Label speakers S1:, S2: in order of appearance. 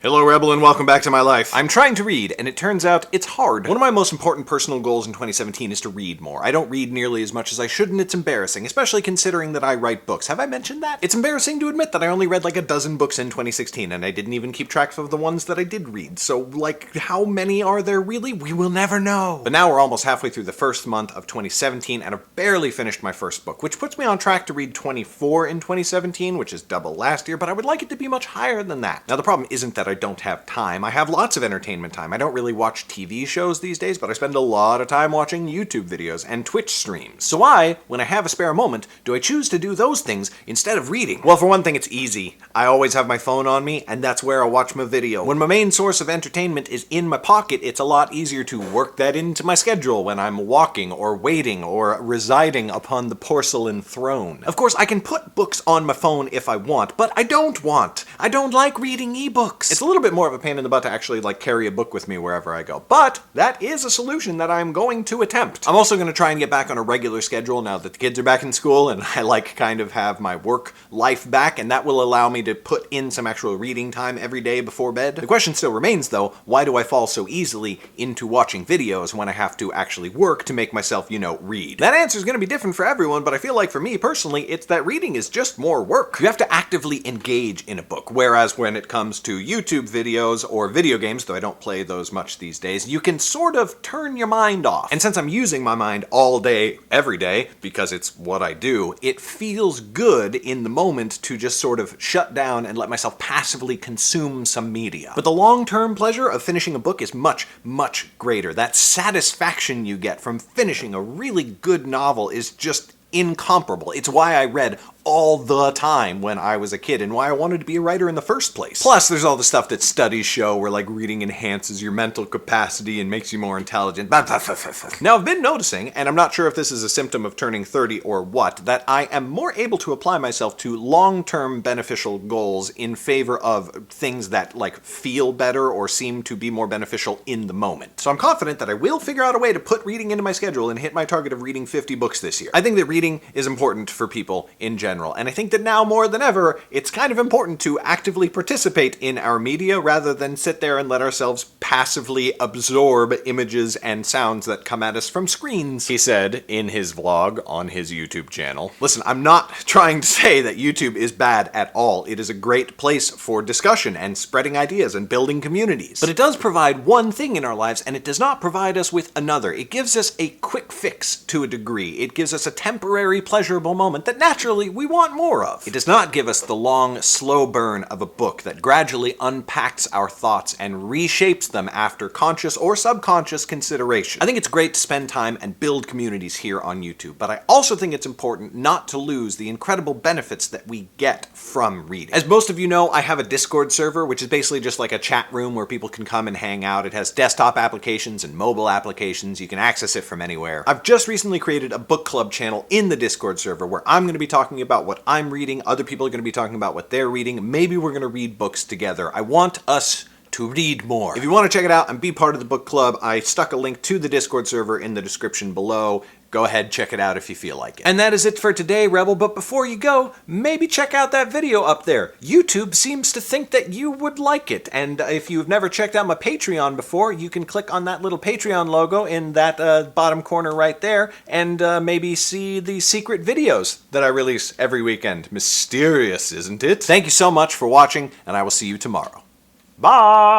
S1: Hello Rebel and welcome back to my life. I'm trying to read, and it turns out it's hard. One of my most important personal goals in 2017 is to read more. I don't read nearly as much as I should, and it's embarrassing, especially considering that I write books. Have I mentioned that? It's embarrassing to admit that I only read like a dozen books in 2016, and I didn't even keep track of the ones that I did read. So, like, how many are there really? We will never know. But now we're almost halfway through the first month of 2017, and I've barely finished my first book, which puts me on track to read 24 in 2017, which is double last year, but I would like it to be much higher than that. Now, the problem isn't that I don't have time. I have lots of entertainment time. I don't really watch TV shows these days, but I spend a lot of time watching YouTube videos and Twitch streams. So when I have a spare moment, do I choose to do those things instead of reading? Well, for one thing, it's easy. I always have my phone on me, and that's where I watch my video. When my main source of entertainment is in my pocket, it's a lot easier to work that into my schedule when I'm walking or waiting or residing upon the porcelain throne. Of course, I can put books on my phone if I want, but I don't want. I don't like reading ebooks. It's a little bit more of a pain in the butt to actually carry a book with me wherever I go, but that is a solution that I'm going to attempt. I'm also going to try and get back on a regular schedule now that the kids are back in school and I kind of have my work life back, and that will allow me to put in some actual reading time every day before bed. The question still remains though, why do I fall so easily into watching videos when I have to actually work to make myself, read? That answer is going to be different for everyone, but I feel like for me personally, it's that reading is just more work. You have to actively engage in a book, whereas when it comes to YouTube videos or video games, though I don't play those much these days, you can sort of turn your mind off. And since I'm using my mind all day, every day, because it's what I do, it feels good in the moment to just sort of shut down and let myself passively consume some media. But the long-term pleasure of finishing a book is much, much greater. That satisfaction you get from finishing a really good novel is just incomparable. It's why I read all the time when I was a kid and why I wanted to be a writer in the first place. Plus, there's all the stuff that studies show where reading enhances your mental capacity and makes you more intelligent. Now, I've been noticing, and I'm not sure if this is a symptom of turning 30 or what, that I am more able to apply myself to long-term beneficial goals in favor of things that feel better or seem to be more beneficial in the moment. So I'm confident that I will figure out a way to put reading into my schedule and hit my target of reading 50 books this year. I think that reading is important for people in general. And I think that now more than ever, it's kind of important to actively participate in our media rather than sit there and let ourselves passively absorb images and sounds that come at us from screens, he said in his vlog on his YouTube channel. Listen, I'm not trying to say that YouTube is bad at all. It is a great place for discussion and spreading ideas and building communities. But it does provide one thing in our lives, and it does not provide us with another. It gives us a quick fix to a degree. It gives us a temporary pleasurable moment that naturally we want more of. It does not give us the long, slow burn of a book that gradually unpacks our thoughts and reshapes them after conscious or subconscious consideration. I think it's great to spend time and build communities here on YouTube, but I also think it's important not to lose the incredible benefits that we get from reading. As most of you know, I have a Discord server, which is basically just like a chat room where people can come and hang out. It has desktop applications and mobile applications. You can access it from anywhere. I've just recently created a book club channel in the Discord server where I'm going to be talking about what I'm reading, other people are going to be talking about what they're reading, maybe we're going to read books together. I want us to read more. If you want to check it out and be part of the book club, I stuck a link to the Discord server in the description below. Go ahead, check it out if you feel like it. And that is it for today, Rebel, but before you go, maybe check out that video up there. YouTube seems to think that you would like it, and if you've never checked out my Patreon before, you can click on that little Patreon logo in that bottom corner right there, and maybe see the secret videos that I release every weekend. Mysterious, isn't it? Thank you so much for watching, and I will see you tomorrow. Bye!